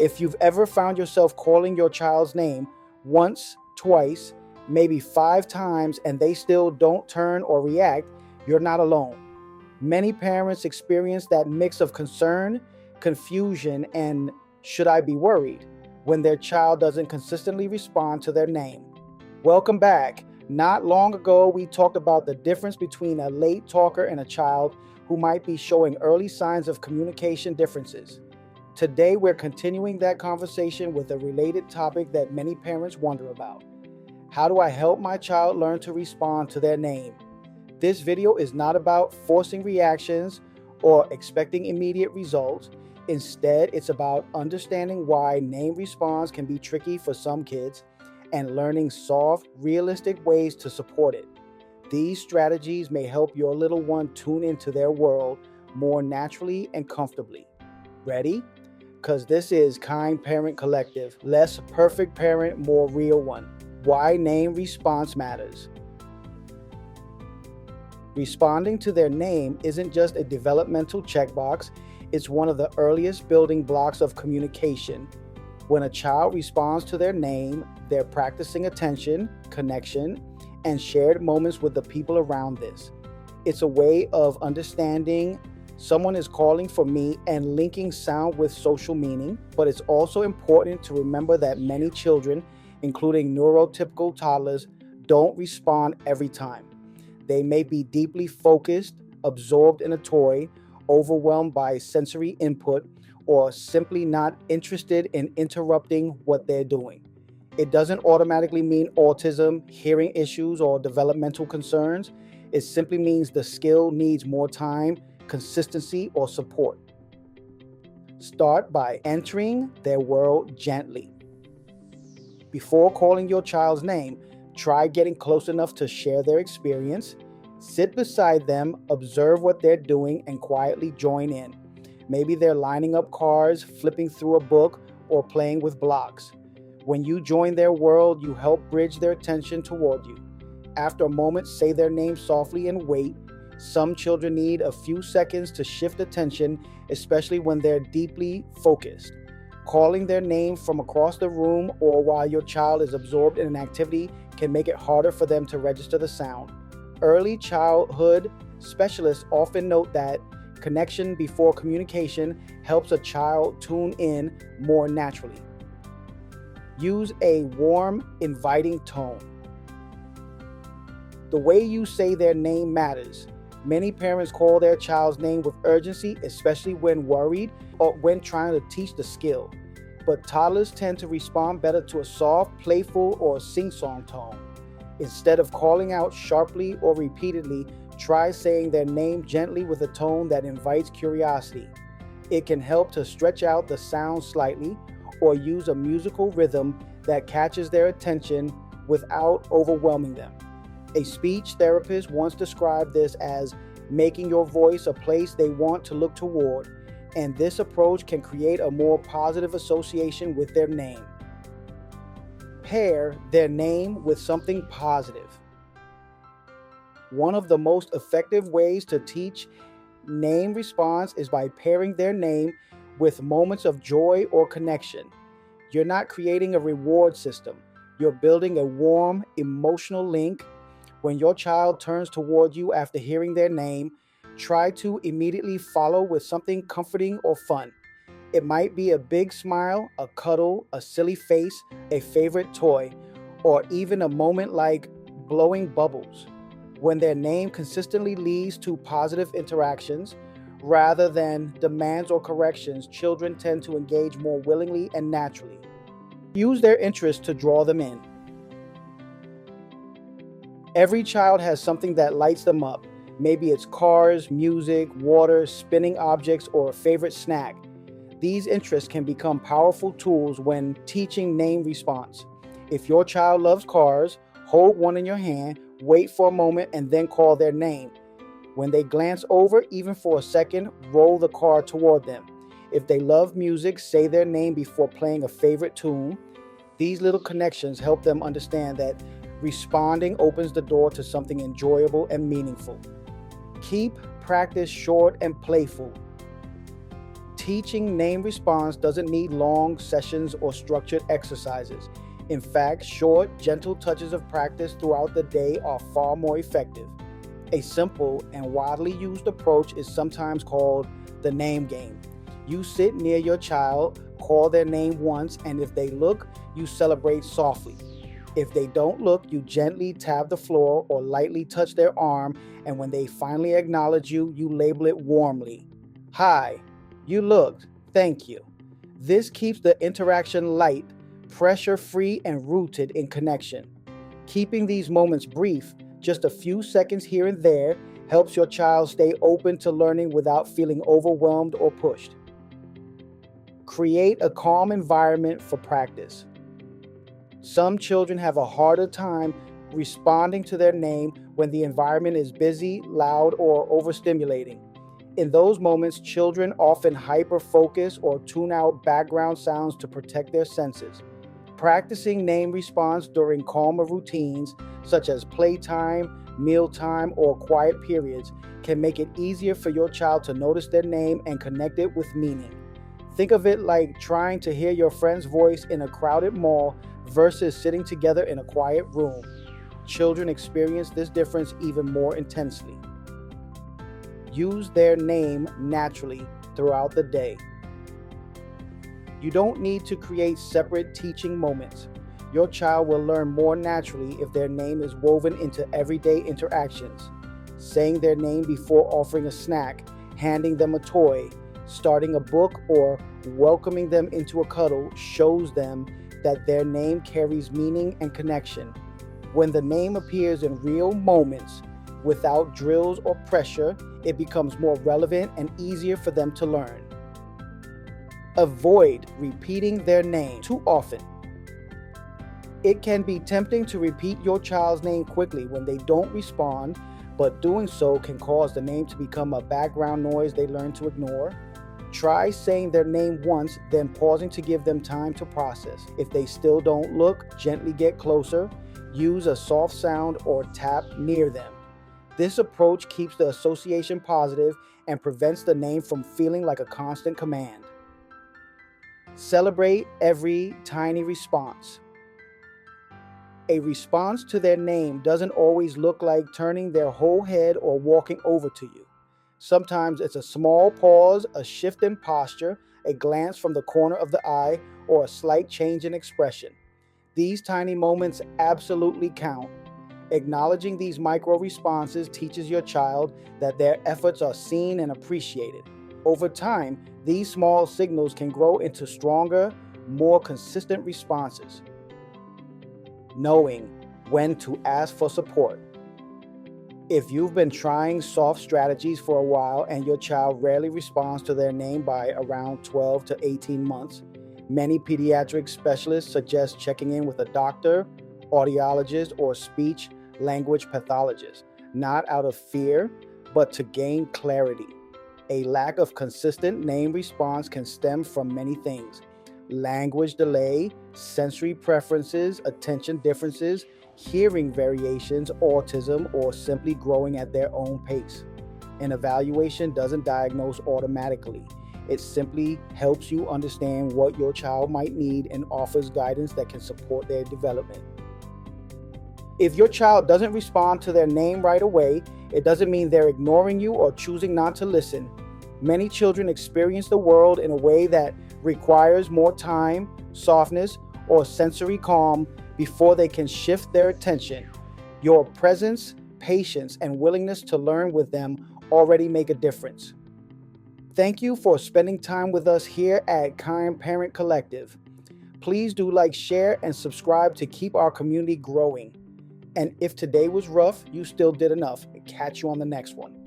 If you've ever found yourself calling your child's name once, twice, maybe 5 times, and they still don't turn or react, you're not alone. Many parents experience that mix of concern, confusion, and should I be worried when their child doesn't consistently respond to their name. Welcome back. Not long ago, we talked about the difference between a late talker and a child who might be showing early signs of communication differences. Today, we're continuing that conversation with a related topic that many parents wonder about. How do I help my child learn to respond to their name? This video is not about forcing reactions or expecting immediate results. Instead, it's about understanding why name response can be tricky for some kids and learning soft, realistic ways to support it. These strategies may help your little one tune into their world more naturally and comfortably. Ready? Because this is Kind Parent Collective. Less perfect parent, more real one. Why name response matters. Responding to their name isn't just a developmental checkbox, it's one of the earliest building blocks of communication. When a child responds to their name, they're practicing attention, connection, and shared moments with the people around this. It's a way of understanding someone is calling for me and linking sound with social meaning, but it's also important to remember that many children, including neurotypical toddlers, don't respond every time. They may be deeply focused, absorbed in a toy, overwhelmed by sensory input, or simply not interested in interrupting what they're doing. It doesn't automatically mean autism, hearing issues, or developmental concerns. It simply means the skill needs more time, consistency, or support. Start by entering their world gently. Before calling your child's name, try getting close enough to share their experience. Sit beside them, observe what they're doing, and quietly join in. Maybe they're lining up cards, flipping through a book, or playing with blocks. When you join their world, you help bridge their attention toward you. After a moment, say their name softly and wait. Some children need a few seconds to shift attention, especially when they're deeply focused. Calling their name from across the room or while your child is absorbed in an activity can make it harder for them to register the sound. Early childhood specialists often note that connection before communication helps a child tune in more naturally. Use a warm, inviting tone. The way you say their name matters. Many parents call their child's name with urgency, especially when worried or when trying to teach the skill. But toddlers tend to respond better to a soft, playful, or sing-song tone. Instead of calling out sharply or repeatedly, try saying their name gently with a tone that invites curiosity. It can help to stretch out the sound slightly or use a musical rhythm that catches their attention without overwhelming them. A speech therapist once described this as making your voice a place they want to look toward, and this approach can create a more positive association with their name. Pair their name with something positive. One of the most effective ways to teach name response is by pairing their name with moments of joy or connection. You're not creating a reward system. You're building a warm, emotional link. When your child turns toward you after hearing their name, try to immediately follow with something comforting or fun. It might be a big smile, a cuddle, a silly face, a favorite toy, or even a moment like blowing bubbles. When their name consistently leads to positive interactions, rather than demands or corrections, children tend to engage more willingly and naturally. Use their interests to draw them in. Every child has something that lights them up. Maybe it's cars, music, water, spinning objects, or a favorite snack. These interests can become powerful tools when teaching name response. If your child loves cars, hold one in your hand, wait for a moment, and then call their name. When they glance over, even for a second, roll the car toward them. If they love music, say their name before playing a favorite tune. These little connections help them understand that responding opens the door to something enjoyable and meaningful. Keep practice short and playful. Teaching name response doesn't need long sessions or structured exercises. In fact, short, gentle touches of practice throughout the day are far more effective. A simple and widely used approach is sometimes called the name game. You sit near your child, call their name once, and if they look, you celebrate softly. If they don't look, you gently tap the floor or lightly touch their arm, and when they finally acknowledge you, you label it warmly. Hi, you looked, thank you. This keeps the interaction light, pressure-free, and rooted in connection. Keeping these moments brief, just a few seconds here and there, helps your child stay open to learning without feeling overwhelmed or pushed. Create a calm environment for practice. Some children have a harder time responding to their name when the environment is busy, loud, or overstimulating. In those moments, children often hyper-focus or tune out background sounds to protect their senses. Practicing name response during calmer routines, such as playtime, mealtime, or quiet periods, can make it easier for your child to notice their name and connect it with meaning. Think of it like trying to hear your friend's voice in a crowded mall versus sitting together in a quiet room. Children experience this difference even more intensely. Use their name naturally throughout the day. You don't need to create separate teaching moments. Your child will learn more naturally if their name is woven into everyday interactions. Saying their name before offering a snack, handing them a toy, starting a book, or welcoming them into a cuddle shows them that their name carries meaning and connection. When the name appears in real moments, without drills or pressure, it becomes more relevant and easier for them to learn. Avoid repeating their name too often. It can be tempting to repeat your child's name quickly when they don't respond, but doing so can cause the name to become a background noise they learn to ignore. Try saying their name once, then pausing to give them time to process. If they still don't look, gently get closer. Use a soft sound or tap near them. This approach keeps the association positive and prevents the name from feeling like a constant command. Celebrate every tiny response. A response to their name doesn't always look like turning their whole head or walking over to you. Sometimes it's a small pause, a shift in posture, a glance from the corner of the eye, or a slight change in expression. These tiny moments absolutely count. Acknowledging these micro responses teaches your child that their efforts are seen and appreciated. Over time, these small signals can grow into stronger, more consistent responses. Knowing when to ask for support. If you've been trying soft strategies for a while and your child rarely responds to their name by around 12 to 18 months, many pediatric specialists suggest checking in with a doctor, audiologist, or speech language pathologist, not out of fear, but to gain clarity. A lack of consistent name response can stem from many things: language delay, sensory preferences, attention differences, hearing variations, autism, or simply growing at their own pace. An evaluation doesn't diagnose automatically. It simply helps you understand what your child might need and offers guidance that can support their development. If your child doesn't respond to their name right away, it doesn't mean they're ignoring you or choosing not to listen. Many children experience the world in a way that requires more time, softness, or sensory calm before they can shift their attention. Your presence, patience, and willingness to learn with them already make a difference. Thank you for spending time with us here at Kind Parent Collective. Please do like, share, and subscribe to keep our community growing. And if today was rough, you still did enough. Catch you on the next one.